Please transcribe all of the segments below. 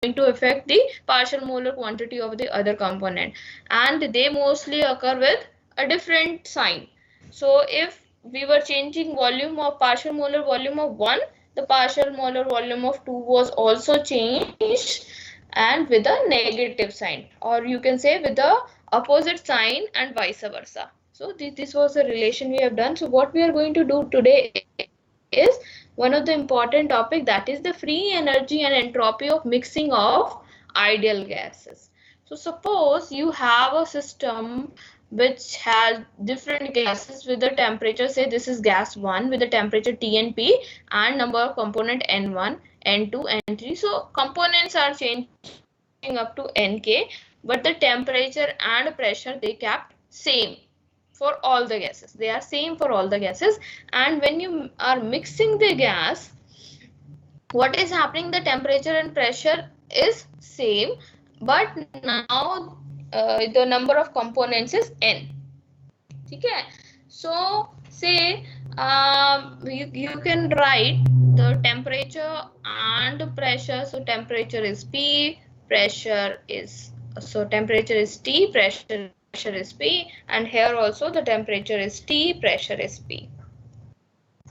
to affect the partial molar quantity of the other component, and they mostly occur with a different sign. So if we were changing volume of partial molar volume of 1, the partial molar volume of 2 was also changed, and with a negative sign, or you can say with the opposite sign, and vice versa. So this was a relation we have done. So what we are going to do today is one of the important topic, that is the free energy and entropy of mixing of ideal gases. So suppose you have a system which has different gases with the temperature, say this is gas 1 with the temperature T and P and number of component N1, N2, N3. So components are changing up to Nk, but the temperature and pressure they kept same for all the gases. They are same for all the gases. And when you are mixing the gas, what is happening, the temperature and pressure is same, but now the number of components is n. Okay, so say you can write the temperature and pressure. So temperature is P, pressure is, so temperature is T, pressure is P, and here also the temperature is T, pressure is P.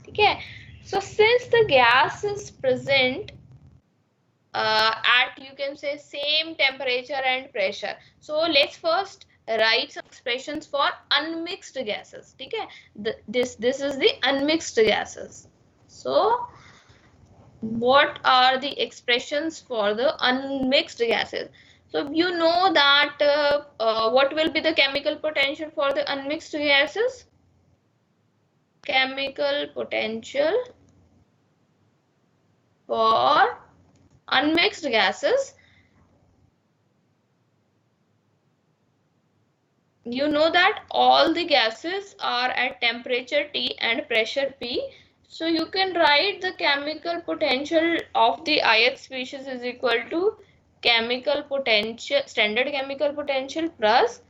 Okay, so since the gas is present at, you can say, same temperature and pressure, so let's first write some expressions for unmixed gases. Okay, this is the unmixed gases. So what are the expressions for the unmixed gases? So you know that what will be the chemical potential for the unmixed gases? Chemical potential for unmixed gases, you know that all the gases are at temperature T and pressure P. So you can write the chemical potential of the ith species is equal to chemical potential, standard chemical potential plus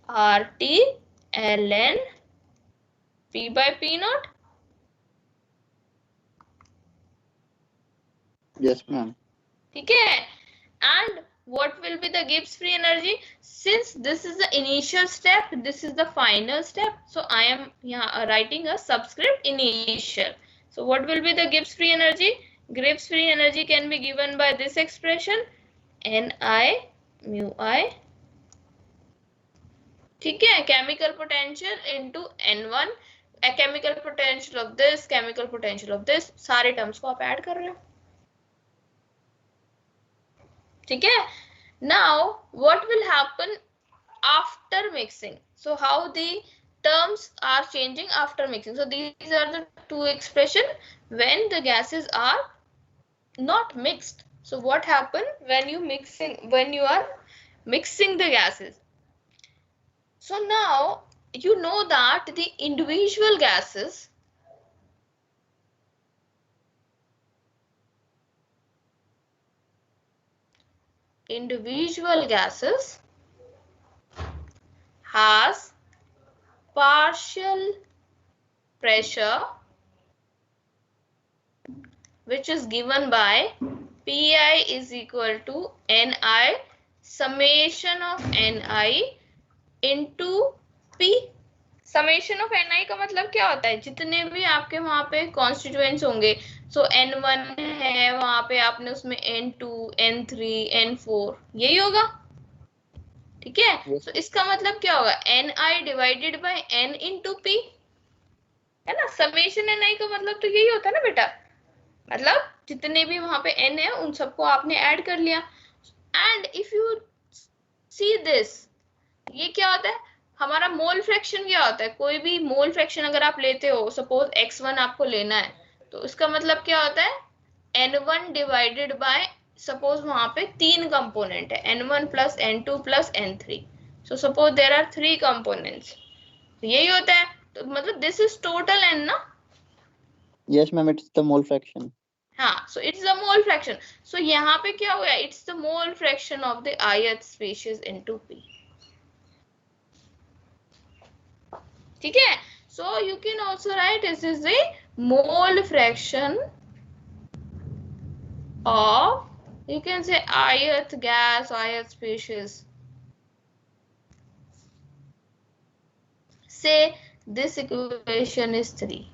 RT ln P by P naught. Yes, ma'am. Okay, and what will be the Gibbs free energy? Since this is the initial step, this is the final step, so I am writing a subscript initial. So what will be the Gibbs free energy? Gibbs free energy can be given by this expression, Ni mu I, ठीक है, chemical potential into N1, a chemical potential of this, chemical potential of this, सारे terms को आप add कर रहे हो. ठीक है. Now what will happen after mixing? So how the terms are changing after mixing? So these are the two expressions when the gases are not mixed. So what happen when you are mixing the gases? So now you know that the individual gases has partial pressure which is given by Pi is equal to Ni summation of Ni into P. Summation of Ni का मतलब क्या होता है? जितने भी आपके वहां पे कॉन्स्टिट्यूएंट्स होंगे, सो N1 है वहां पे, आपने उसमें N2, N3, N4 यही होगा. ठीक है. तो इसका मतलब क्या होगा? Ni divided by N into P, है ना. समेशन Ni का मतलब तो यही होता है ना बेटा, मतलब जितने भी वहां पे N है उन सबको आपने ऐड कर लिया. And if you see this, ये क्या होता है हमारा मोल फ्रैक्शन? क्या होता है? कोई भी मोल फ्रैक्शन अगर आप लेते हो, सपोज x1 आपको लेना है, तो इसका मतलब क्या होता है? N1 डिवाइडेड बाय, सपोज वहां पे 3 कंपोनेंट है, N1 plus N2 plus N3. So suppose there are 3 components, यही होता है. तो मतलब दिस इज टोटल N ना. Yes, ma'am. It's the mole fraction. हाँ, so it's the mole fraction. So यहाँ पे क्या हो गया? It's the mole fraction of the ith species into P. ठीक है. So you can also write this is the mole fraction of You can say ith gas, ith species. Say this equation is 3.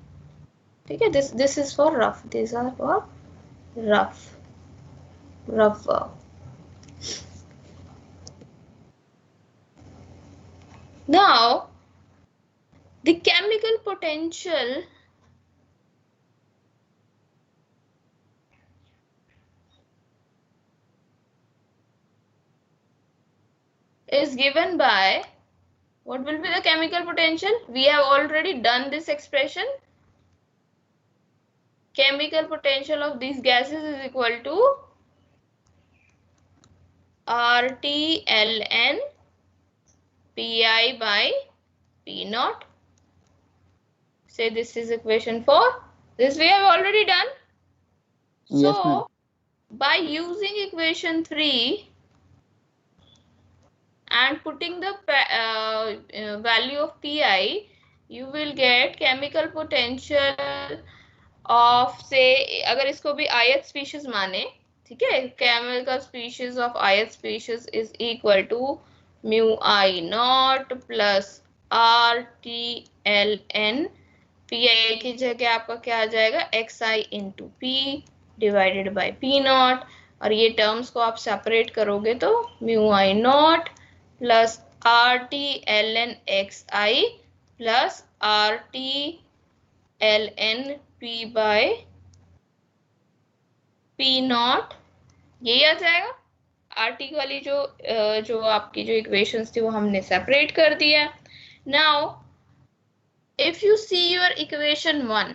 Okay, this is for rough. These are for rough work. Now, the chemical potential is given by, what will be the chemical potential? We have already done this expression. Chemical potential of these gases is equal to RT ln Pi by P naught. Say this is equation 4. This we have already done. Yes, ma'am. So, by using equation 3 and putting the value of Pi, you will get chemical potential of, say, अगर इसको भी ith species माने, ठीक है, chemical species of ith species is equal to mu I naught plus RT ln Pi की जगह आपका क्या आ जाएगा, xi into P divided by P naught, और ये टर्म्स को आप सेपरेट करोगे तो mu I naught plus RT ln xi plus RT ln P by P naught, यही आ जाएगा। RT वाली जो आपकी जो इक्वेशंस थी वो हमने सेपरेट कर दिया। Now if you see your equation 1,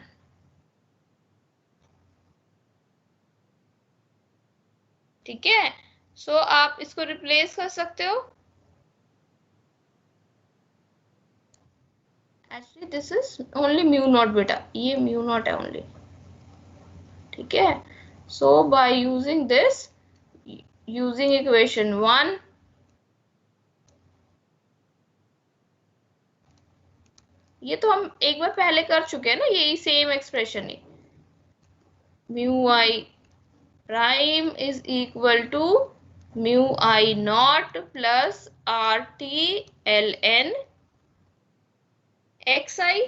ठीक है, सो आप इसको रिप्लेस कर सकते हो। Actually this is only mu naught बेटा, ये म्यू नॉट है ओनली, ठीक है। So by using this, using equation 1, ये तो हम एक बार पहले कर चुके हैं ना, यही सेम एक्सप्रेशन है। Mu I prime is equal to mu I naught plus R T L N X I,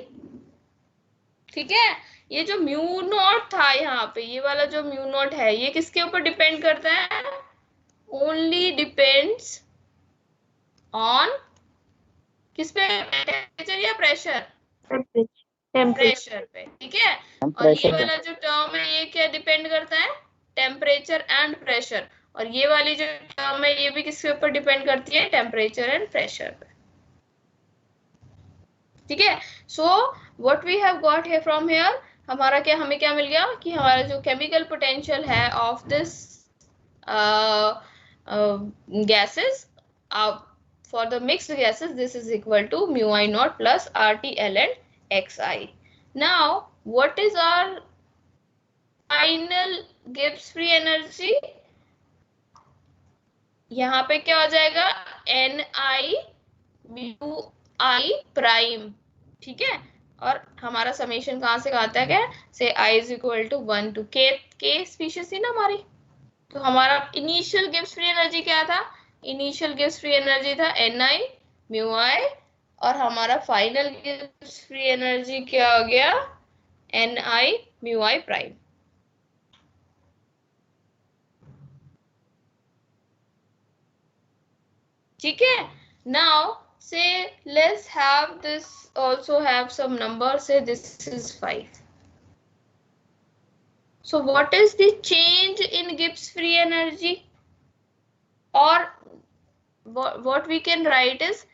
ठीक है। ये जो म्यू नॉट था यहाँ पे, ये वाला जो म्यू नॉट है, ये किसके ऊपर डिपेंड करता है? ओनली डिपेंड्स ऑन किस पे, टेम्परेचर या प्रेशर? टेम्परेचर पे, ठीक है। और ये वाला जो टर्म है ये क्या डिपेंड करता है? Temperature and pressure. और ये वाली जो टर्म है ये भी किसके ऊपर डिपेंड करती है? टेम्परेचर एंड प्रेशर पे, ठीक है। So what we have got here from here, हमारा क्या, हमें क्या मिल गया कि हमारा जो केमिकल पोटेंशियल है of this gases, for the mixed gases, this is equal to mu I naught plus RT ln xi. Now, what is our final Gibbs free energy? यहाँ पे क्या हो जाएगा? Ni mu I prime, ठीक है। और हमारा समेशन कहाँ से आता है? क्या से I is equal to 1 to k species थी ना हमारी, तो हमारा इनिशियल गिब्स फ्री एनर्जी क्या था? इनिशियल गिब्स फ्री एनर्जी था Ni mu I, और हमारा फाइनल गिब्स फ्री एनर्जी क्या हो गया? Ni mu I प्राइम, ठीक है। Now say let's have this also have some number, say this is 5. So what is the change in Gibbs free energy? Or what we can write is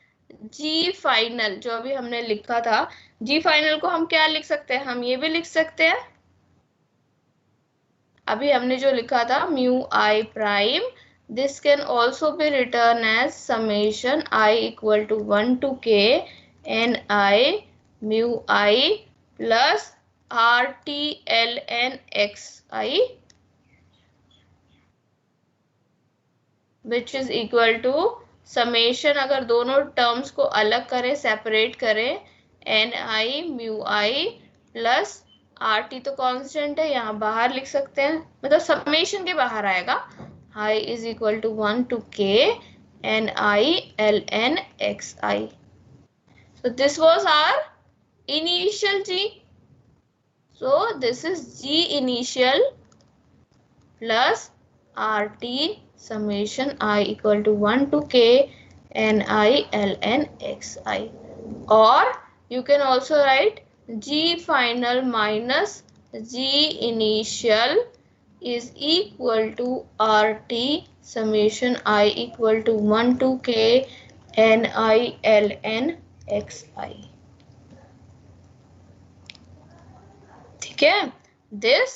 G final, जो अभी हमने लिखा था, G final को हम क्या लिख सकते हैं? हम ये भी लिख सकते हैं, अभी हमने जो लिखा था mu I prime, this can also be written as summation I equal to 1 to k Ni mu I plus RT ln xi, which is equal to summation, अगर दोनों टर्म्स को अलग करें, सेपरेट करें, Ni mu I plus RT तो constant है, यहाँ बाहर लिख सकते हैं, मतलब समेशन के बाहर आएगा, I is equal to 1 to k ni ln xi. So this was our initial G. So this is G initial plus RT summation I equal to 1 to k ni ln xi. Or you can also write G final minus G initial is equal to RT summation I equal to 1 to k ni ln xi. ठीक है, this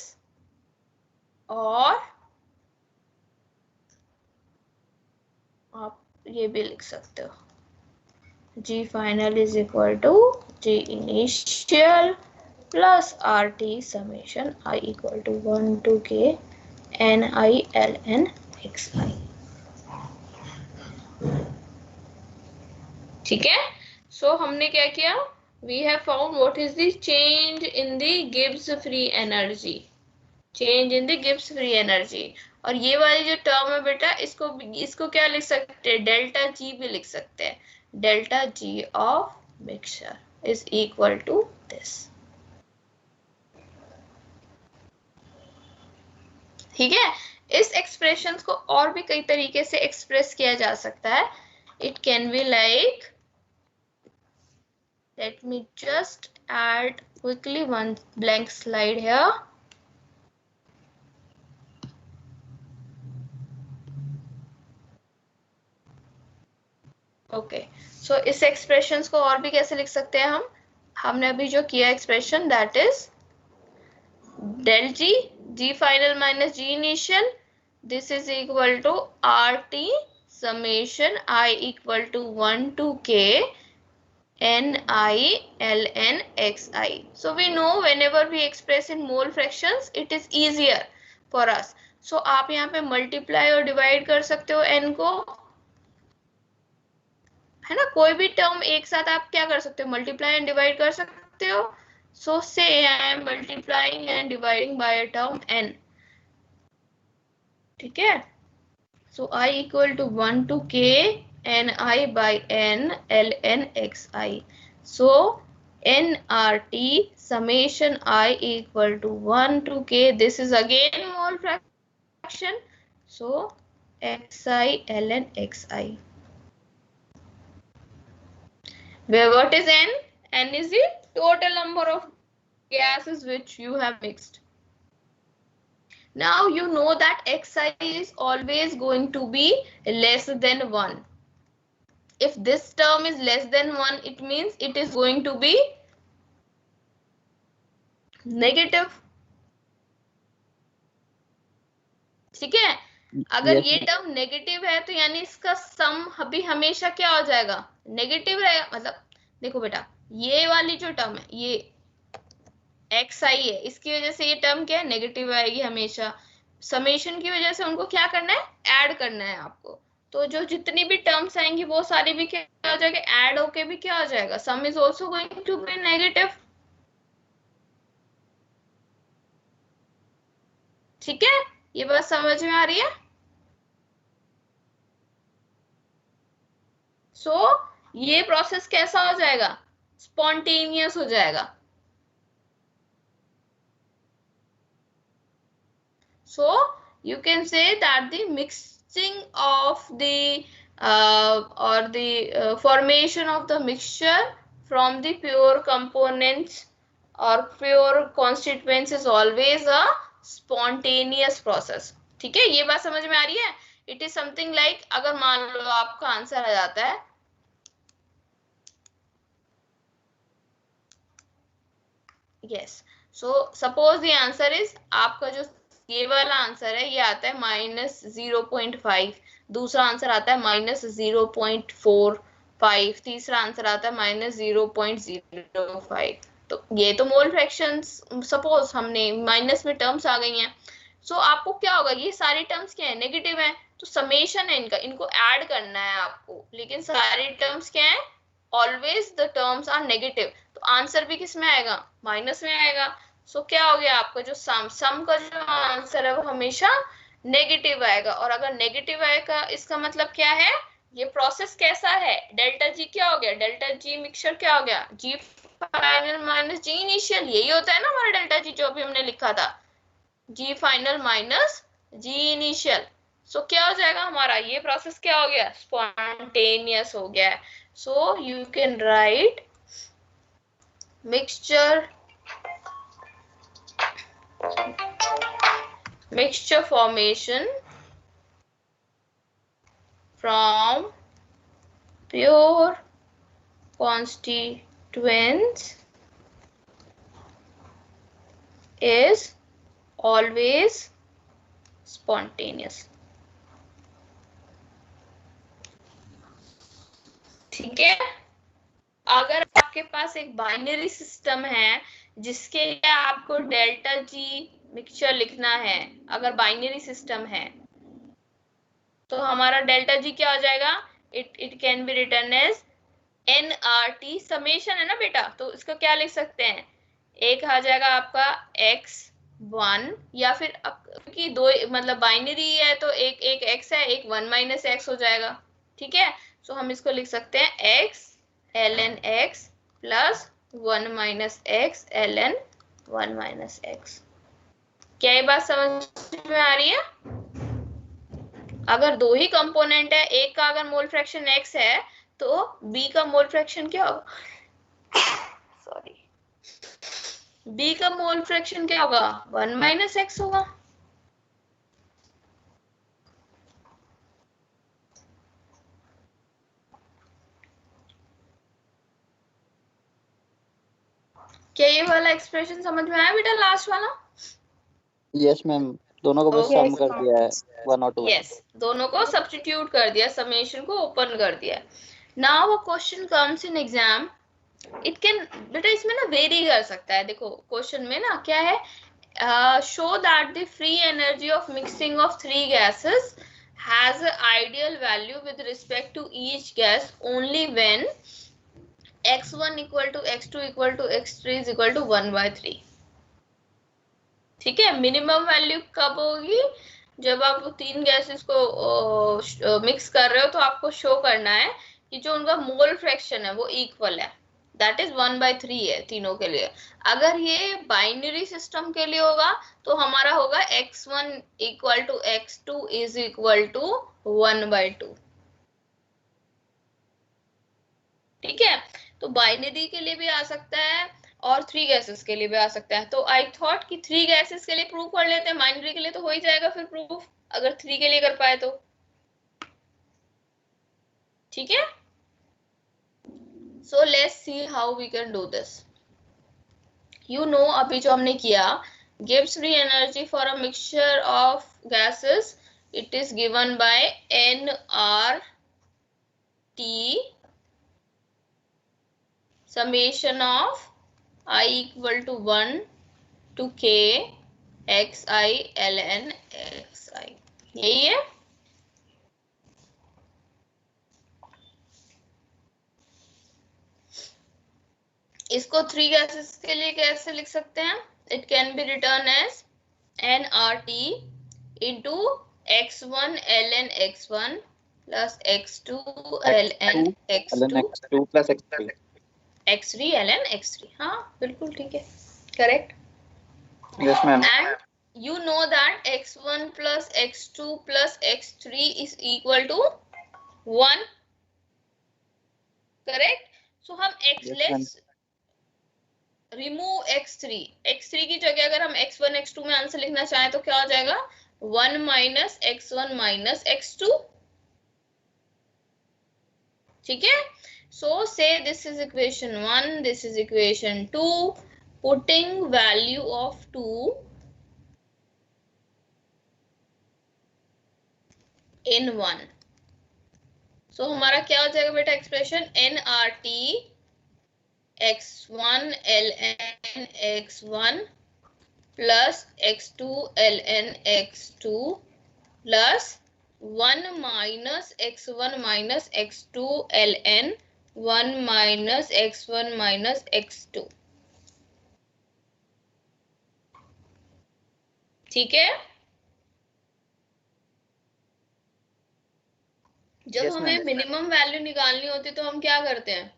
और आप ये भी लिख सकते हो, G final is equal to G initial plus RT summation I equal to 1 to k ni ln xi. ठीक है, so हमने क्या किया, we have found what is the change in the Gibbs free energy. Change in the Gibbs free energy. और ये वाली जो term है बेटा, इसको क्या लिख सकते हैं, डेल्टा जी भी लिख सकते हैं. Delta G of mixture is equal to this. ठीक है, इस एक्सप्रेशन को और भी कई तरीके से एक्सप्रेस किया जा सकता है. It can be like, let me just add quickly one blank slide here. Okay, so इस एक्सप्रेशन को और भी कैसे लिख सकते हैं हम, हमने अभी जो किया expression, that is del G, G final minus G initial, this is equal to R T summation I equal to 1 to k ni ln xi. So we know whenever we express in mole fractions it is easier for us. So आप यहाँ पे multiply और divide कर सकते हो n को, है ना, कोई भी टर्म एक साथ आप क्या कर सकते हो, मल्टीप्लाई एंड डिवाइड कर सकते हो. So say I am multiplying and dividing by a term n. ठीक है, so i equal to 1 to k ni by n ln xi. So nRT summation I equal to 1 to k, this is again mole fraction, so xi ln xi. Where what is n? N is the total number of gases which you have mixed. Now you know that xi is always going to be less than 1. If this term is less than 1, it means it is going to be negative. ठीक है, अगर ये term negative है तो यानी इसका सम भी हमेशा क्या हो जाएगा, नेगेटिव रहेगा. मतलब देखो बेटा, ये वाली जो टर्म है ये xi है, इसकी वजह से ये टर्म क्या है, नेगेटिव आएगी हमेशा. समेशन की वजह से उनको क्या करना है, ऐड करना है आपको. तो जो जितनी भी टर्म्स आएंगी वो सारी भी क्या हो जाएगा, ऐड होके भी क्या हो जाएगा, sum is also going to be negative. ठीक है, ये बात समझ में आ रही है. सो ये प्रोसेस कैसा हो जाएगा, स्पॉन्टेनियस हो जाएगा. So you can say that the mixing of the formation of the mixture from the pure components or pure constituents is always a spontaneous process. ठीक है, ये बात समझ में आ रही है. It is something like, अगर मान लो आपका आंसर आ जाता है, yes, so suppose the answer is, आपका जो ये वाला आंसर है ये आता है -0.5, दूसरा आंसर आता है -0.45, तीसरा आंसर आता है -0.05. तो ये तो मोल फ्रैक्शंस, सपोज हमने माइनस में टर्म्स आ गई हैं. सो आपको क्या होगा, ये सारी टर्म्स क्या है, नेगेटिव है, तो समेशन है इनका, इनको ऐड करना है आपको. लेकिन सारी टर्म्स क्या है, always the terms are negative, तो आंसर भी किस में आएगा, माइनस में आएगा. सो क्या हो गया, आपका जो सम का जो आंसर है वो हमेशा नेगेटिव आएगा। और अगर नेगेटिव आएगा इसका मतलब क्या है, ये प्रोसेस कैसा है, डेल्टा जी क्या हो गया, डेल्टा जी मिक्सचर क्या हो गया, जी फाइनल माइनस जी इनिशियल, यही होता है ना हमारा डेल्टा जी जो अभी हमने लिखा था, जी फाइनल माइनस जी इनिशियल। सो क्या हो जाएगा हमारा, ये प्रोसेस क्या हो गया, स्पॉन्टेनियस हो गया है। So you can write mixture formation from pure constituents is always spontaneous। ठीक है, अगर आपके पास एक बाइनरी सिस्टम है जिसके लिए आपको डेल्टा जी मिक्सचर लिखना है, अगर बाइनरी सिस्टम है तो हमारा डेल्टा जी क्या हो जाएगा, it can be written as NRT summation है ना बेटा, तो इसका क्या लिख सकते हैं, एक आ जाएगा आपका x1, या फिर क्योंकि दो मतलब बाइनरी है तो एक एक x है, एक 1 माइनस x हो जाएगा। ठीक है, सो हम इसको लिख सकते हैं x ln x plus 1 minus x ln 1 minus x। क्या ये बात समझ में आ रही है? अगर दो ही कंपोनेंट है, एक का अगर मोल फ्रैक्शन x है तो b का मोल फ्रैक्शन क्या होगा, सॉरी, b का मोल फ्रैक्शन क्या होगा, 1 माइनस x होगा। क्या ये वाला एक्सप्रेशन समझ में आया बेटा, लास्ट वाला? यस मैम, दोनों को बस सम कर दिया है 1 और 2। यस, दोनों को सब्स्टिट्यूट कर दिया, समेशन को ओपन कर दिया। Now a question comes in exam, it can बेटा इसमें ना वेरी कर सकता है। देखो क्वेश्चन में ना क्या है, show that the free energy of mixing of three gases has an ideal value with respect to each gas only when x1 equal to x2 equal to x3 is equal to 1/3। ठीक है, minimum value कब होगी, जब आप तीन gases को mix कर रहे हो तो आपको शो करना है कि जो उनका मोल फ्रैक्शन है वो इक्वल है, दैट इज 1/3 है तीनों के लिए। अगर ये बाइनरी सिस्टम के लिए होगा तो हमारा होगा x1 equal to x2 is equal to 1/2। ठीक है, तो बाइनरी के लिए भी आ सकता है और थ्री गैसेस के लिए भी आ सकता है। तो आई थॉट कि थ्री गैसेस के लिए प्रूफ कर लेते हैं, बाइनरी के लिए तो हो ही जाएगा फिर प्रूफ, अगर थ्री के लिए कर पाए तो। ठीक है, so let's see how we can do this. You know अभी जो हमने किया, gives free energy for a mixture of gases, it is given by nRT summation of I equal to 1 to k xi ln xi, यही है। इसको three gases के लिए कैसे लिख सकते हैं, it can be written as nRT into x1 ln x1 plus x2 ln x2 plus x3 x3 ln x3। हाँ बिल्कुल ठीक है, correct. Yes ma'am. And you know that x1 plus x2 plus x3 is equal to 1, correct? So हम let's remove x3, x3 की जगह अगर हम x1 x2 में आंसर लिखना चाहें तो क्या हो जाएगा, 1 माइनस x1 माइनस x2। ठीक है, so say this is equation 1, this is equation 2, putting value of 2 in 1, so हमारा क्या हो जाएगा बेटा expression, nRT x1 ln x1 plus x2 ln x2 plus 1 minus x1 minus x2 ln 1 minus x1 minus x2। ठीक है, जब Yes, हमें ma'am. Minimum value निकालनी होती है तो हम क्या करते हैं,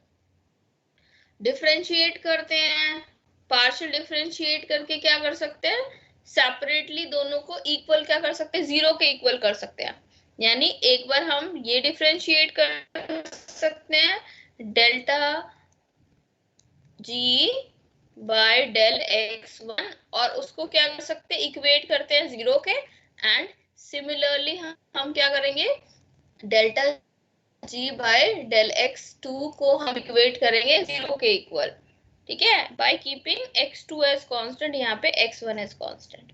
डिफरेंशिएट करते हैं। पार्शियल डिफरेंशिएट करके क्या कर सकते हैं, सेपरेटली दोनों को इक्वल क्या कर सकते हैं, जीरो के इक्वल कर सकते हैं। यानी एक बार हम ये डिफरेंशिएट कर सकते हैं delta ji by del x1, और उसको क्या कर सकते हैं, इक्वेट करते हैं जीरो के। एंड सिमिलरली हम क्या करेंगे, delta G by del x2 को हम इक्वेट करेंगे जीरो के इक्वल, ठीक है, by keeping x2 as constant, यहाँ पे x1 एज कांस्टेंट,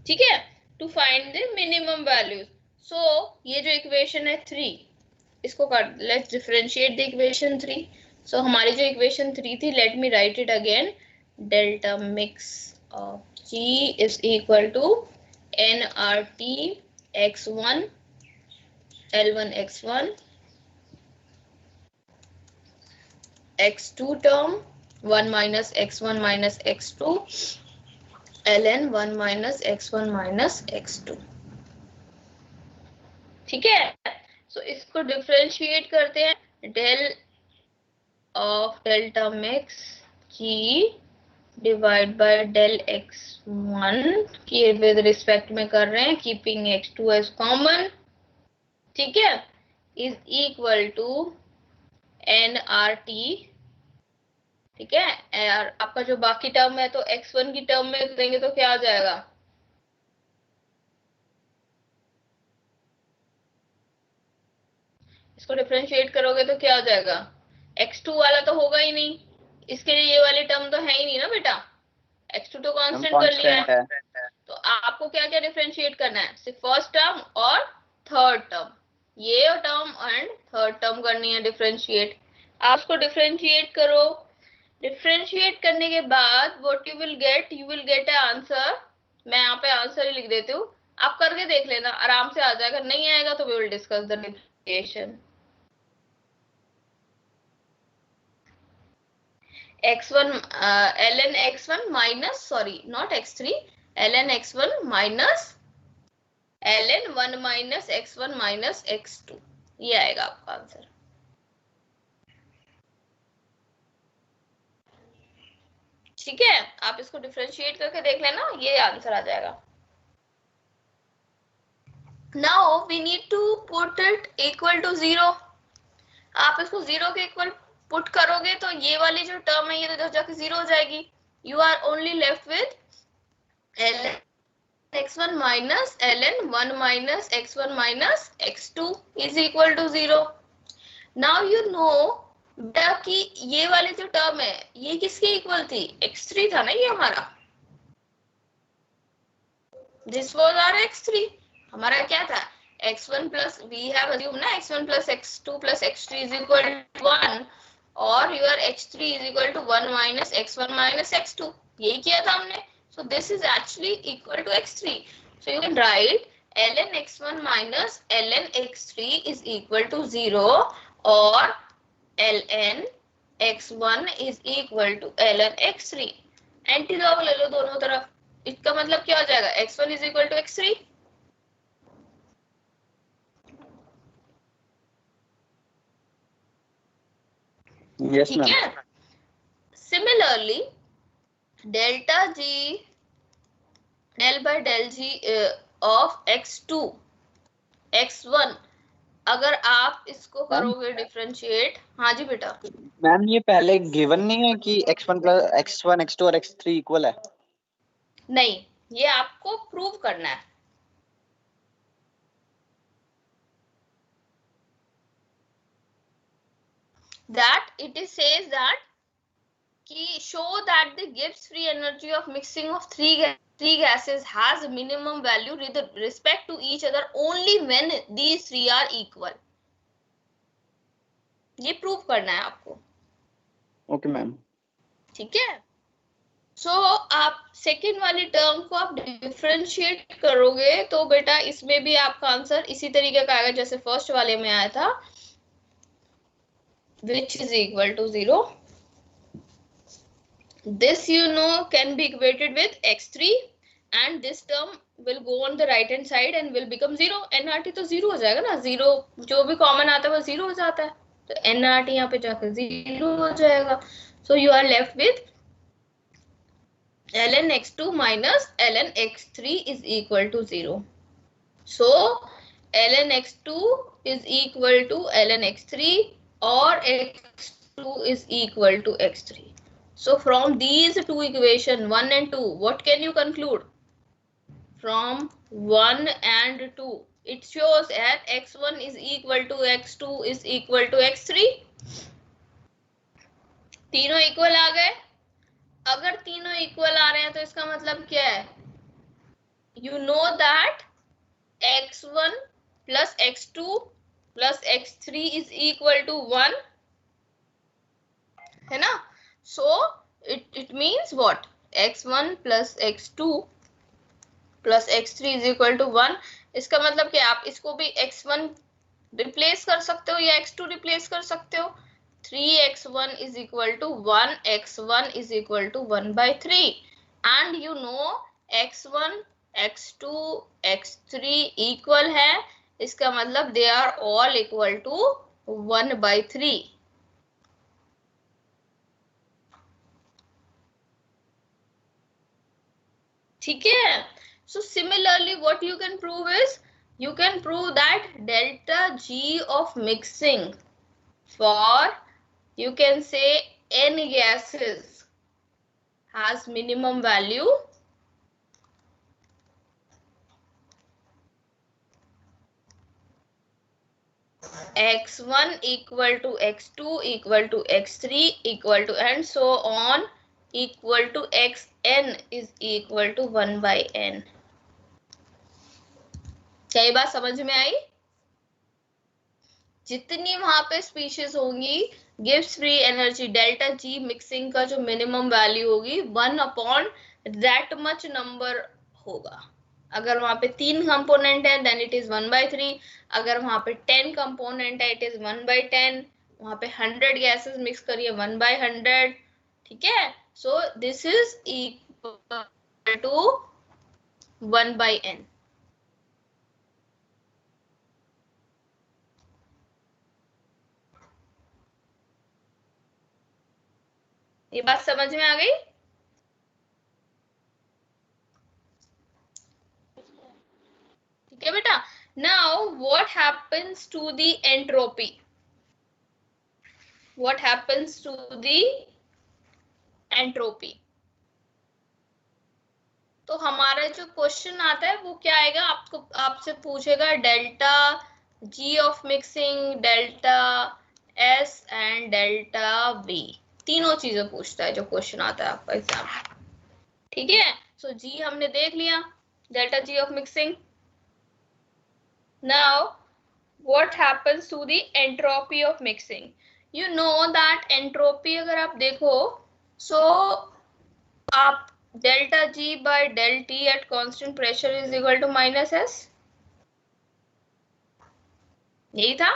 ठीक है, to find the minimum values. So ये जो इक्वेशन है 3, इसको कर, let's differentiate the equation 3। So हमारी जो इक्वेशन 3 थी, let me write it again, delta mix of g is equal to nRT x1 L1 x1 x2 term 1 minus x1 minus x2 ln 1 minus x1 minus x2, ठीक है। सो इसको differentiate करते हैं, del of delta mix g divide by del x1 की with respect में कर रहे हैं, कीपिंग x2 एज कॉमन, ठीक है, इज इक्वल टू nRT, ठीक है। और आपका जो बाकी टर्म है तो x1 की टर्म में देंगे तो क्या आ जाएगा, इसको डिफरेंशिएट करोगे तो क्या हो जाएगा, x2 वाला तो होगा ही नहीं, इसके लिए ये वाली टर्म तो है ही नहीं ना बेटा, x2 तो कांस्टेंट कर लिया है। तो आपको क्या क्या डिफरेंशिएट करना है, सिर्फ फर्स्ट टर्म और थर्ड टर्म, ये टर्म एंड थर्ड टर्म करनी है डिफरेंशिएट। आप उसको डिफरेंशिएट करो, डिफरेंशिएट करने के बाद what you will get A answer. मैं यहाँ पे आंसर ही लिख देती हूँ, आप करके देख लेना, आराम से आ जाएगा, नहीं आएगा तो we will discuss the differentiation. x1 ln x1 minus, sorry not x3, ln x1 minus ln 1 minus x1 minus x2, ये आएगा आपका आंसर, ठीक है। आप इसको डिफरेंशिएट करके देख लेना, ये आंसर आ जाएगा। Now we need to put it equal to zero. आप इसको जीरो के इक्वल पुट करोगे तो ये वाली जो टर्म है ये तो जाके जीरो हो जाएगी, you are only left with ln x1 minus ln 1 minus x1 minus x2 is equal to 0. Now you know बेटा कि ये वाली जो टर्म है ये किसके इक्वल थी, x3 था ना ये हमारा, this was our x3, हमारा क्या था x1 plus we have assumed ना x1 plus x2 plus x3 is equal to 1 और your x3 is equal to 1 minus x1 minus x2, यही किया था हमने। So this is actually equal to x3. So you can write ln x1 minus ln x3 is equal to 0 or ln x1 is equal to ln x3. Antilog ले लो दोनों तरफ, इसका मतलब क्या हो जाएगा, x1 is equal to x3, Yes, ठीक है। Similarly delta G del by del G of x2 x1, अगर आप इसको करोगे डिफरेंशिएट, हाँ जी बेटा। मैम ये पहले गिवन नहीं है कि x1 plus x1 x2 और x3 इक्वल है? नहीं, ये आपको प्रूव करना है, that it is says that कि show that the Gibbs free energy of mixing of three gases has a minimum value with respect to each other only when these three are equal, ये prove करना है आपको, okay ma'am, ठीक है। सो आप second वाली term को आप डिफरेंशिएट करोगे तो बेटा इसमें भी आपका आंसर इसी तरीके का आएगा जैसे फर्स्ट वाले में आया था, which is equal to 0. This you know can be equated with x3 and this term will go on the right hand side and will become 0. nRT तो 0 हो जाएगा ना, 0 जो भी कॉमन आता है वो 0 हो जाता है, तो nRT यहाँ पे जाकर 0 हो जाएगा. So you are left with ln x2 minus ln x3 is equal to 0. So ln x2 is equal to ln x3 or x2 is equal to x3. So from these two equations 1 and 2, what can you conclude? From 1 and 2, it shows that x1 is equal to x2 is equal to x3. तीनों equal आ गए. अगर तीनों equal आ रहे हैं तो इसका मतलब क्या है? You know that x1 plus x2 plus x3 is equal to 1, है ना? So it means what? x1 plus x2 plus x3 is equal to 1. इसका मतलब क्या? आप इसको भी x1 रिप्लेस कर सकते हो या x2 रिप्लेस कर सकते हो. 3x1 is equal to 1, x1 is equal to 1 by 3, and you know x1, x2, x3 equal है, इसका मतलब they are all equal to 1 by 3. ठीक है. So similarly what you can prove is, you can prove that delta G of mixing for, you can say, n gases has minimum value x1 equal to x2 equal to x3 equal to and so on equal to xn is equal to 1 by n. क्या ये बात समझ में आई? जितनी वहां पे species होंगी, gives free energy, delta G mixing का जो मिनिमम वैल्यू होगी 1 अपॉन दैट मच नंबर होगा. अगर वहां पे 3 कंपोनेंट है देन इट इज 1 बाय 3. अगर वहां पे 10 कंपोनेंट है इट इज 1 बाय 10. वहां पे 100 गैसेस मिक्स करिए 1 बाय 100. ठीक है. So this is equal to 1 by n. ये बात समझ में आ गई? ठीक है बेटा. Now what happens to the entropy? What happens to the entropy? तो हमारा जो क्वेश्चन आता है वो क्या आएगा? आपको आपसे पूछेगा delta G of mixing, delta S and delta we. तीनों चीजें पूछता है जो क्वेश्चन आता है आपका एग्जाम. ठीक है. सो जी हमने देख लिया, delta G of mixing. Now what happens to the entropy of mixing? You know that entropy अगर आप देखो, so आप delta G by del T at constant pressure is equal to minus S. यही था?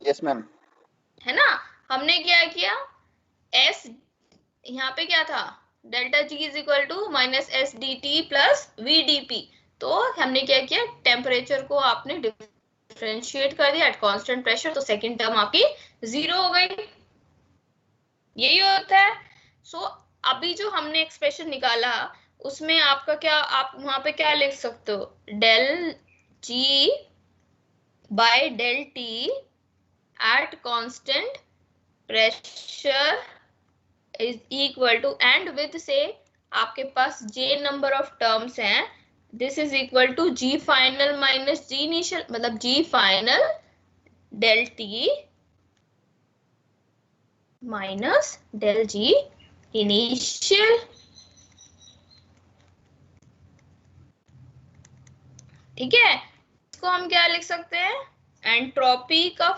Yes ma'am. है ना? हमने क्या किया? S यहाँ पे क्या था? Delta G is equal to minus S dt plus V dP. तो हमने क्या किया? टेम्परेचर को आपने डिफरेंशिएट कर दिया एट कांस्टेंट प्रेशर, तो सेकंड टर्म आपकी 0 हो गई. यही होता है. सो अभी जो हमने एक्सप्रेशन निकाला उसमें आपका क्या, आप वहां पे क्या लिख सकते हो? Del G by del T at constant pressure is equal to, and with से आपके पास जे नंबर ऑफ टर्म्स हैं, this is equal to G final minus G initial, मतलब G final del T minus del G initial. ठीक है. इसको हम क्या लिख सकते हैं? एंट्रोपी का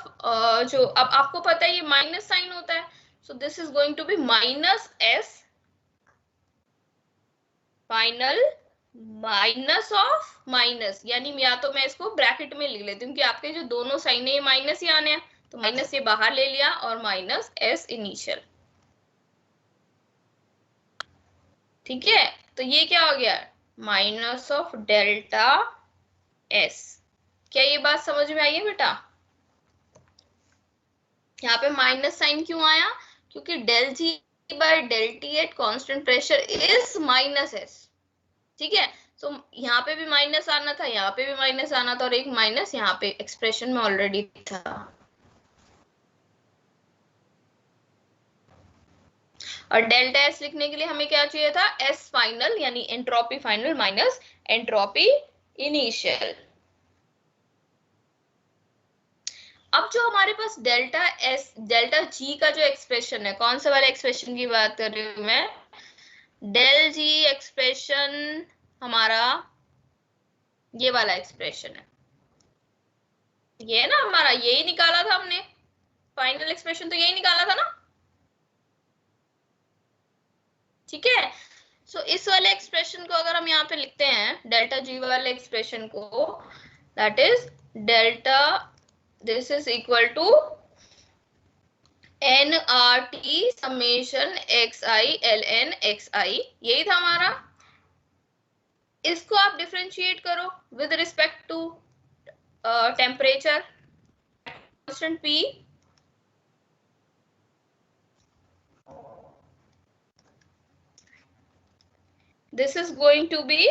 जो अब आपको पता है ये माइनस साइन होता है, so this is going to be minus S final minus of minus, यानी या तो मैं इसको ब्रैकेट में लिख लेती हूँ कि आपके जो दोनों साइन है ये माइनस ही आने हैं, तो माइनस ये बाहर ले लिया और माइनस एस इनिशियल. ठीक है. तो ये क्या हो गया, माइनस ऑफ डेल्टा एस। क्या ये बात समझ में आई है बेटा? यहाँ पे माइनस साइन क्यों आया? क्योंकि del G by del T at constant pressure is minus S. ठीक है, तो यहाँ पे भी माइनस आना था, यहाँ पे भी माइनस आना था, और एक माइनस यहाँ पे एक्सप्रेशन में ऑलरेडी था। और डेल्टा एस लिखने के लिए हमें क्या चाहिए था, एस फाइनल यानी entropy final minus entropy initial. अब जो हमारे पास डेल्टा एस डेल्टा जी का जो एक्सप्रेशन है, कौन सा वाला एक्सप्रेशन की बात कर रही हूं मैं, डेल जी एक्सप्रेशन हमारा ये वाला एक्सप्रेशन है, ये ना हमारा यही निकाला था हमने, फाइनल एक्सप्रेशन तो यही निकाला था ना। ठीक है, सो इस वाले एक्सप्रेशन को अगर हम यहाँ पे लिखते हैं, डेल्टा जी वाले एक्सप्रेशन को, that is delta this is equal to N R T summation X I L N X I, यही था हमारा। इसको आप डिफरेंशिएट करो with respect to temperature constant P, this is going to be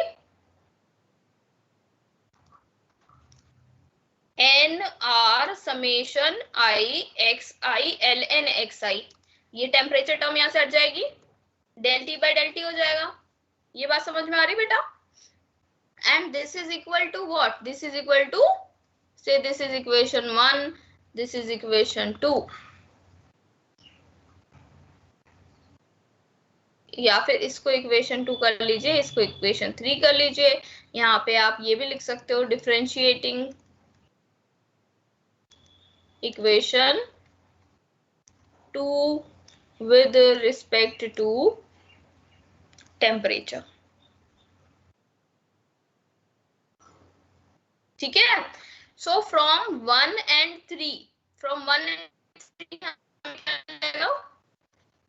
n r summation I x I l n x I, ये temperature term यहां से हट जाएगी, del T by del T हो जाएगा। ये बात समझ में आ रही बेटा? And this is equal to what, this is equal to, say this is equation 1, this is equation 2, या फिर इसको इक्वेशन 2 कर लीजिए, इसको इक्वेशन 3 कर लीजिए। यहाँ पे आप ये भी लिख सकते हो differentiating equation 2 with respect to temperature। ठीक है, so from 1 and 3, from 1 and 3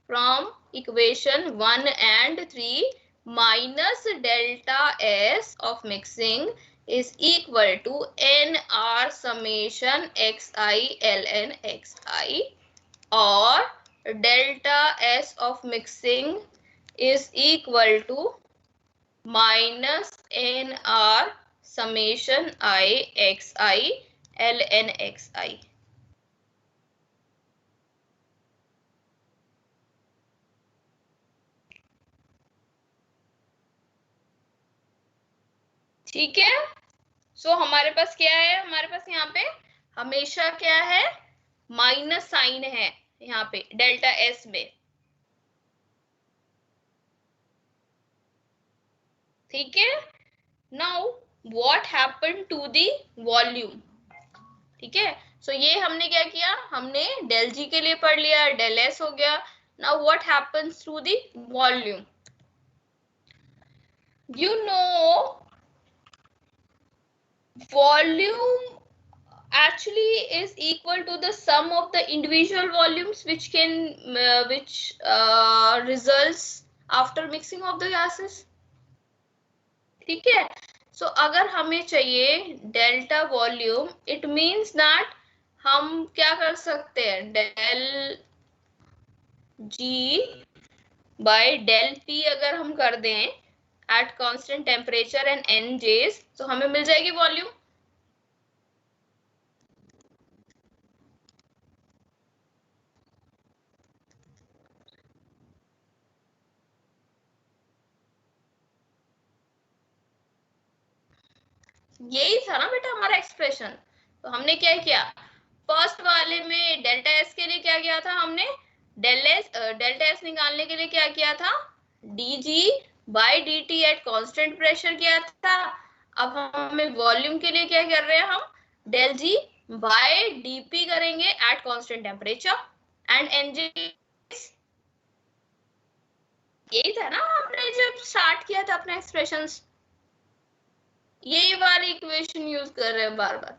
from equation 1 and 3 minus delta S of mixing is equal to nr summation xi ln xi, or delta S of mixing is equal to minus nr summation I xi ln xi। ठीक है, सो हमारे पास क्या है, हमारे पास यहाँ पे हमेशा क्या है, माइनस साइन है यहाँ पे डेल्टा एस में। ठीक है, now what happen to the volume. ठीक है, सो ये हमने क्या किया, हमने डेल जी के लिए पढ़ लिया, डेल एस हो गया। Now what happens to the volume, you know volume actually is equal to the sum of the individual volumes which can results after mixing of the gases। ठीक है, सो अगर हमें चाहिए delta volume, it means that हम क्या कर सकते हैं, del G by del T अगर हम कर दें at constant temperature and N J's, तो हमें मिल जाएगी वॉल्यूम। यही था ना बेटा हमारा एक्सप्रेशन। तो हमने क्या किया, फर्स्ट वाले में डेल्टा एस के लिए क्या किया था हमने, डेल्टा एस निकालने के लिए क्या किया था, D G by D T at constant pressure किया था। अब हमें वॉल्यूम के लिए क्या कर रहे हैं हम, डेल जी बाय डीपी करेंगे at constant temperature and N G. यही था ना हमने जब स्टार्ट किया था अपना एक्सप्रेशंस, यही वाली इक्वेशन यूज कर रहे हैं बार बार।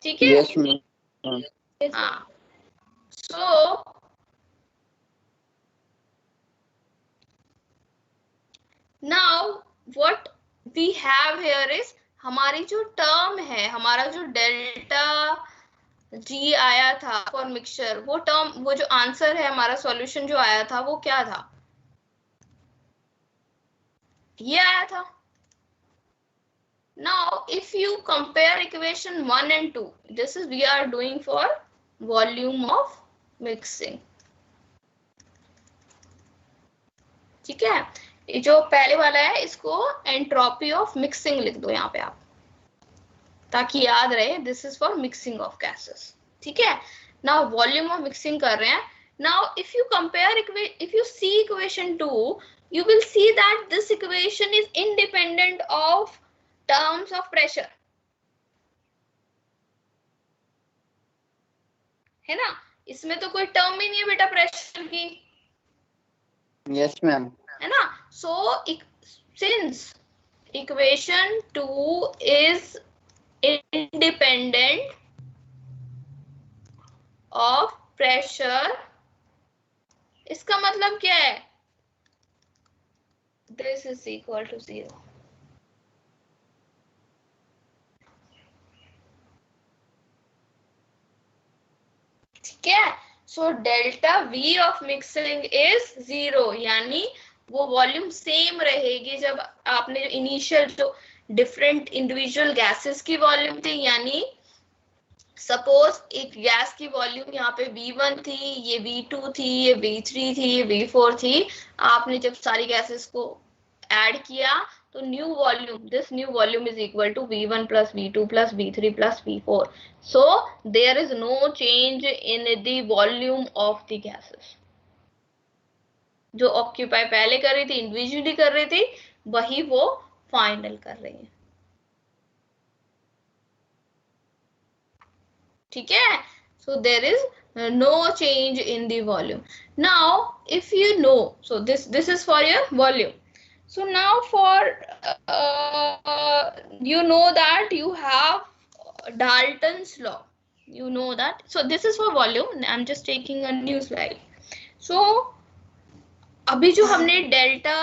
ठीक है, यस मैम। हाँ, so now what we have here is, हमारी जो टर्म है, हमारा जो डेल्टा जी आया था फॉर मिक्सचर, वो टर्म, वो जो आंसर है हमारा सॉल्यूशन जो आया था वो क्या था, ये आया था. Now if you compare equation 1 and 2, this is we are doing for volume of mixing. ठीक है, ये जो पहले वाला है इसको एंट्रोपी ऑफ मिक्सिंग लिख दो यहाँ पे आप, ताकि याद रहे this is for mixing of gases. ठीक है, नाउ वॉल्यूम ऑफ मिक्सिंग कर रहे हैं. Now if you compare, if you see equation 2, you will see that this equation is independent of terms of pressure. है ना, इसमें तो कोई टर्म ही नहीं है बेटा प्रेशर की. Yes ma'am. है ना, so since equation 2 is independent of pressure, इसका मतलब क्या है, दिस इज इक्वल टू 0. ठीक है, so delta we of mixing is 0, यानी वो वॉल्यूम सेम रहेगी जब आपने इनिशियल जो डिफरेंट इंडिविजुअल गैसेस की वॉल्यूम थी, यानी सपोज एक गैस की वॉल्यूम यहाँ पे V1 थी, ये V2 थी, ये V3 थी, ये V4 थी. आपने जब सारी गैसेस को ऐड किया तो new volume, this new volume is equal to V1 plus V2 plus V3 plus V4. So there is no change in the volume of the gases. जो ऑक्यूपाई पहले कर रही थी, इंडिविजुअली कर रही थी, वही वो फाइनल कर रही है. ठीक है, so there is no change in the volume. Now if you know, so this is for your volume. So now for you know that you have Dalton's law, you know that. So this is for volume. I'm just taking a new slide. So अभी जो हमने delta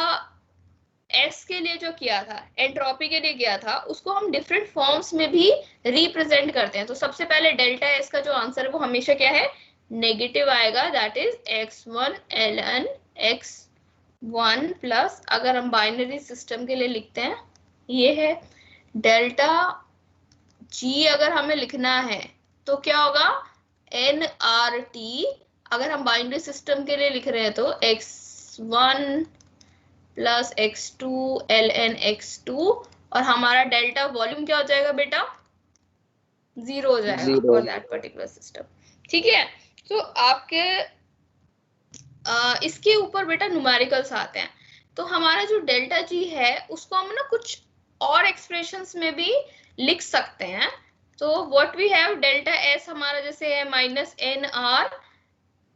S के लिए जो किया था, entropy के लिए किया था, उसको हम डिफरेंट फॉर्म्स में भी रिप्रेजेंट करते हैं. तो सबसे पहले डेल्टा एस का जो आंसर है वो हमेशा क्या है, नेगेटिव आएगा, that is x1 ln x1 plus, अगर हम बाइनरी सिस्टम के लिए लिखते हैं, ये है डेल्टा जी. अगर हमें लिखना है तो क्या होगा, nRT. अगर हम बाइनरी सिस्टम के लिए लिख रहे हैं तो x1 plus x2 ln x2, और हमारा डेल्टा वॉल्यूम क्या हो जाएगा बेटा, 0 हो जाएगा फॉर दैट पर्टिकुलर सिस्टम. ठीक है, तो आपके इसके ऊपर बेटा न्यूमेरिकल्स आते हैं. तो हमारा जो डेल्टा जी है उसको हम ना कुछ और एक्सप्रेशंस में भी लिख सकते हैं. तो what we have, delta S हमारा जैसे है minus nr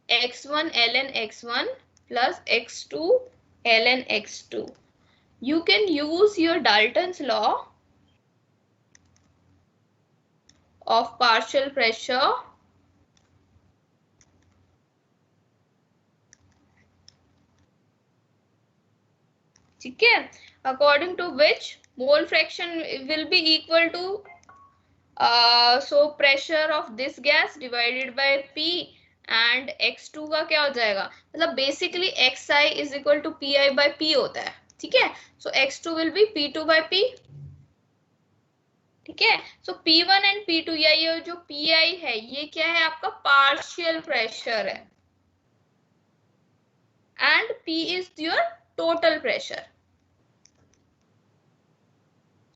x1 ln x1 plus x2 ln x2. You can use your Dalton's law of partial pressure ठीक है, according to which mole fraction will be equal to so pressure of this gas divided by P, and x2 का क्या हो जाएगा, मतलब basically xi is equal to pi by p होता है. ठीक है, so x2 will be p2 by p. ठीक है, so p1 and p2, या ये जो pi है ये क्या है आपका पार्शियल प्रेशर है, and p is your total pressure.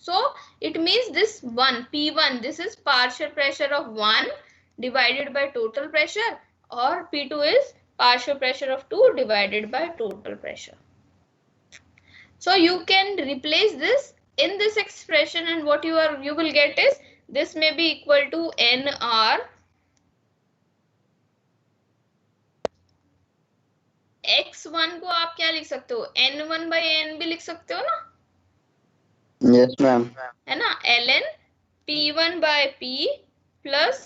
So it means this one P1, this is partial pressure of 1 divided by total pressure, or P2 is partial pressure of 2 divided by total pressure. So you can replace this in this expression, and what you will get is this may be equal to nr x1 को आप क्या लिख सकते हो, n1 by n भी लिख सकते हो ना. Yes ma'am. है ना, ln p1 by p plus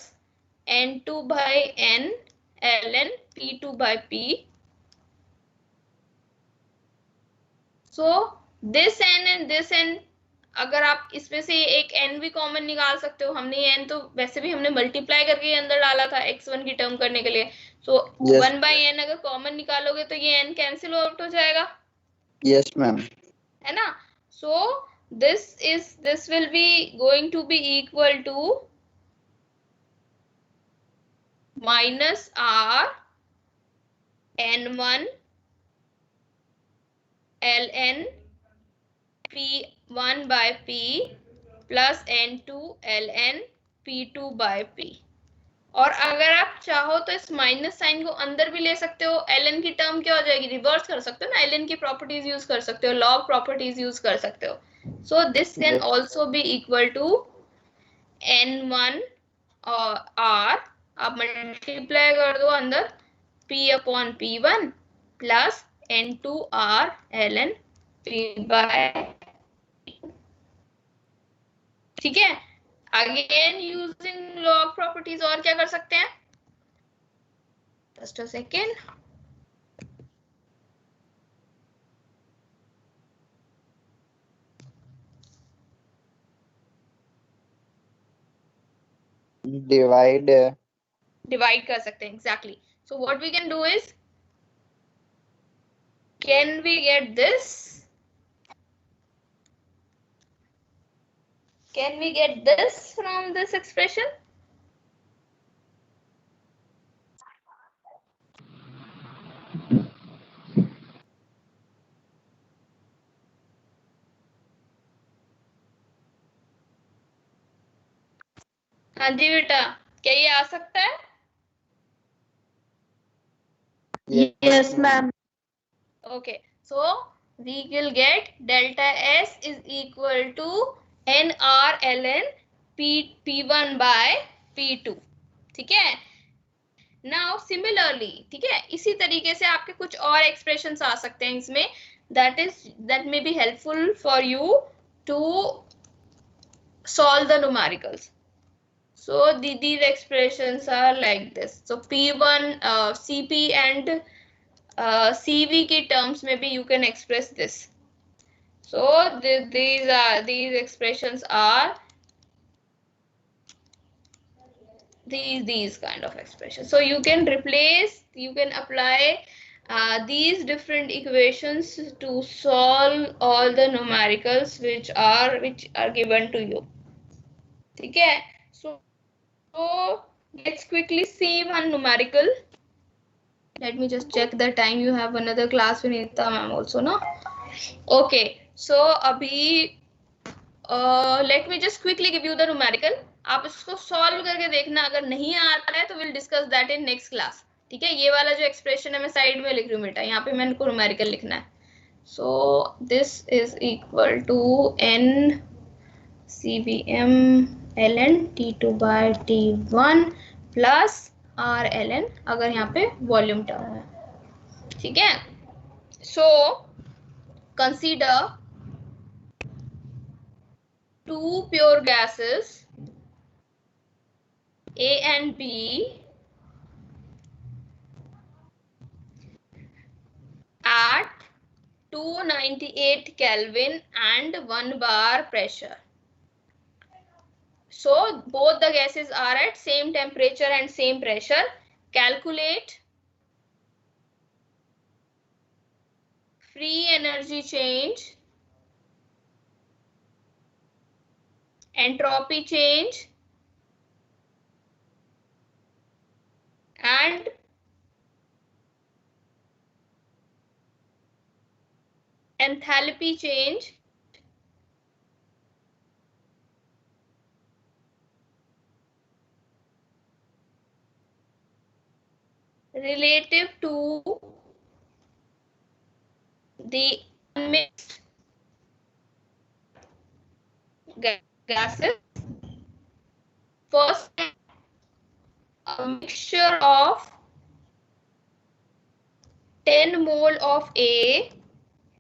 n2 by n ln p2 by p. So this n and this n, अगर आप इसमें से एक n भी कॉमन निकाल सकते हो, हमने ये n तो वैसे भी हमने मल्टीप्लाई करके ये अंदर डाला था x1 की टर्म करने के लिए, सो Yes. 1/n अगर कॉमन निकालोगे तो ये n कैंसिल आउट हो जाएगा, Yes, ma'am. है ना। सो this will be going to be equal to minus r n1 ln p1 by p plus n2 ln p2 by p। और अगर आप चाहो तो इस माइनस साइन को अंदर भी ले सकते हो, ln की टर्म क्या हो जाएगी, रिवर्स कर सकते हो ना, ln की प्रॉपर्टीज यूज कर सकते हो, लॉग प्रॉपर्टीज यूज कर सकते हो। So this can also be equal to n1 और r, आप मल्टीप्लाई कर दो अंदर p upon p1 plus n2 r ln p by, ठीक है। अगेन यूजिंग लॉग प्रॉपर्टीज और क्या कर सकते हैं, जस्ट अ सेकेंड, डिवाइड कर सकते हैं, exactly. So what we can do is, can we get this, can we get this from this expression? हाँ जी बेटा, क्या ये आ सकता है? Yes, ma'am. Okay, so we will get delta S is equal to nr ln p1 by p2, ठीक है। Now similarly, ठीक है, इसी तरीके से आपके कुछ और एक्सप्रेशंस आ सकते हैं इसमें, that may be helpful for you to solve the numericals. So these expressions are like this. So P1, CP and CV की terms में भी you can express this. So these expressions are these kind of expressions. So you can replace, you can apply these different equations to solve all the numericals which are given to you. ठीक है? So let's quickly see one numerical. Let me just check the time. You have another class, Vinita ma'am also, no? Okay. So अभी let me just quickly give you the numerical. आप इसको solve करके देखना, अगर नहीं आ रहा है तो will discuss that in next class, ठीक है। ये वाला जो एक्सप्रेशन है मैं साइड में लिख रही हूँ बेटा, यहाँ पे मैंने को न्यूमेरिकल लिखना है। So this is equal to n cvm ln t2 by t1 plus r ln, अगर यहाँ पे वॉल्यूम टर्म है, ठीक है। So consider two pure gases A and B at 298 Kelvin and 1 bar pressure. So both the gases are at same temperature and same pressure. Calculate free energy change, entropy change, and enthalpy change relative to the mixed gases. First, a mixture of 10 mole of A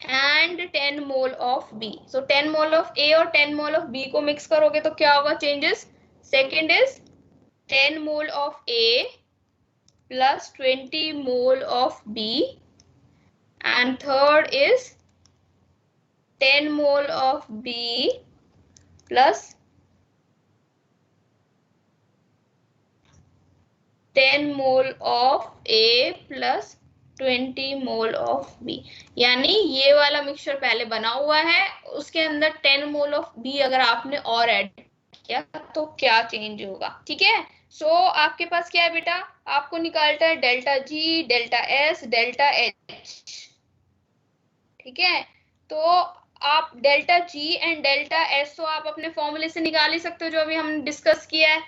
and 10 mole of B. So 10 mole of A और 10 mole of B को mix करोगे तो क्या होगा changes? Second is 10 mole of A plus 20 mole of B, and third is 10 mole of B plus 10 mole of A plus 20 mole of B। यानी ये वाला mixture पहले बना हुआ है, उसके अंदर 10 मोल ऑफ B अगर आपने और ऐड किया तो क्या चेंज होगा। ठीक है, सो आपके पास क्या है बेटा, आपको निकालना है delta G, delta S, delta H। ठीक है, तो आप delta G and delta S तो आप अपने फॉर्मूले से निकाल ही सकते हो जो अभी हमने डिस्कस किया है।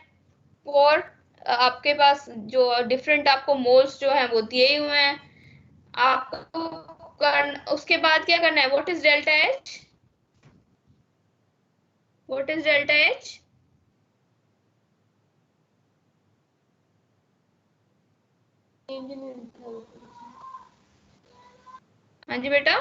और आपके पास जो डिफरेंट आपको मोल्स जो है वो दिए ही हुए हैं। आपको उसके बाद क्या करना है, what is delta H, what is delta H? हाँ जी बेटा,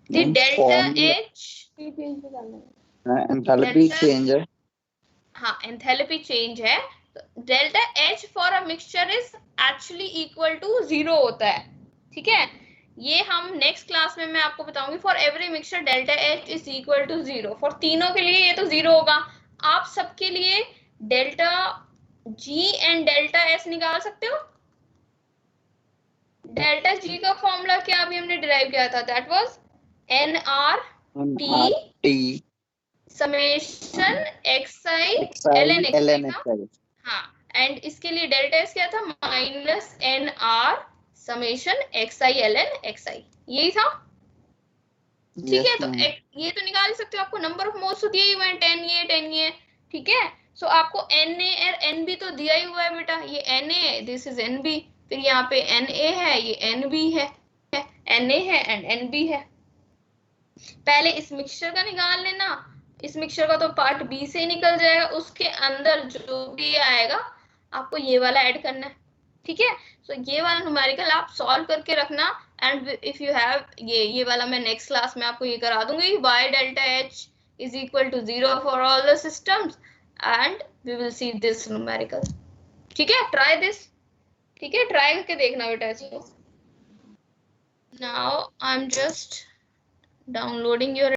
the delta H enthalpy change है। हाँ, एंथैल्पी चेंज है। Delta H for a mixture is actually equal to 0 होता है। ठीक है, ये हम नेक्स्ट क्लास में मैं आपको बताऊंगी। For every mixture delta H is equal to 0। For तीनों के लिए ये तो 0 होगा। आप सबके लिए delta G and delta S निकाल सकते हो। डेल्टा G का फॉर्मूला क्या अभी हमने डिराइव किया था, that was NRT summation XI ln XI। हाँ, एंड इसके लिए डेल्टा S क्या था, minus NR summation XI ln XI, यही था। ठीक है, तो ये तो निकाल सकते हो, आपको नंबर ऑफ मोल्स तो दिए ही हुए हैं, 10 ये। ठीक है, सो आपको Na और Nb तो दिया ही हुआ है बेटा, ये Na दिस इज Nb, फिर यहाँ पे Na है, ये Nb है, Na है एंड Nb है। पहले इस मिक्सचर का निकाल लेना, इस मिक्सचर का तो पार्ट बी से ही निकल जाएगा, उसके अंदर जो भी आएगा आपको ये वाला ऐड करना है। ठीक है, सो ये वाला न्यूमेरिकल आप सॉल्व करके रखना। एंड इफ यू हैव ये वाला मैं नेक्स्ट क्लास में आपको ये करा दूंगी, y delta h is equal to 0 for all the systems and we will see this numerical. ठीक है, ट्राई दिस। ठीक है, ट्राई करके देखना बेटा इसको। Now I am just downloading your